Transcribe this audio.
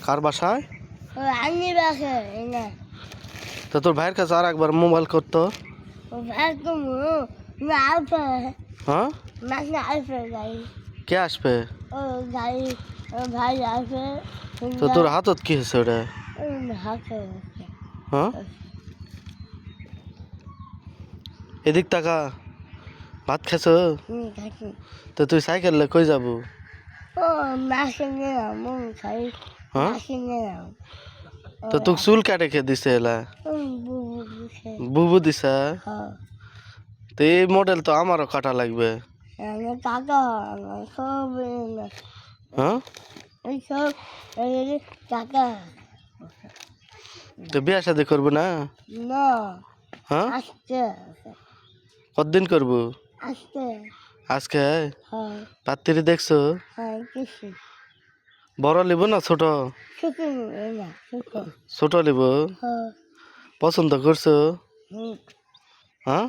কার বাসায়? ও আমি বাসে না তো তোর ভাইয়ের কাছে আর একবার মোবাইল করতো। ও ভাই তো না আসবে হ্যাঁ, না আসবে গাড়ি কে আসবে? ও গাড়ি ও ভাই আসবে তো তোর হাতত কি হয়েছে ওটা? হাতে হ্যাঁ, এদিক টাকা ভাত খাইছ? থাকি তো তুই সাইকেল কই যাবো? ও মাসে নিলাম মন খাই হ্যাঁ, মাসে নিলাম তো তোকে চুল কাটে কে দিছে এলা? বুবু দিছে বুবু দিছে? হ্যাঁ তো এই মডেল তো আমারও কাটা লাগবে। আমি টাকা আমার সব হ্যাঁ, এইসব টাকা তো বিয়া শাদি করবো না? না হ্যাঁ, আসতে কতদিন করবো? আসতে আজকে হ্যাঁ পাত্রী দেখছো? হ্যাঁ কিছু বড় লিব না ছোট? শুকনো না শুকনো ছোট লিব। হ্যাঁ পছন্দ করছো? হুম হ্যাঁ,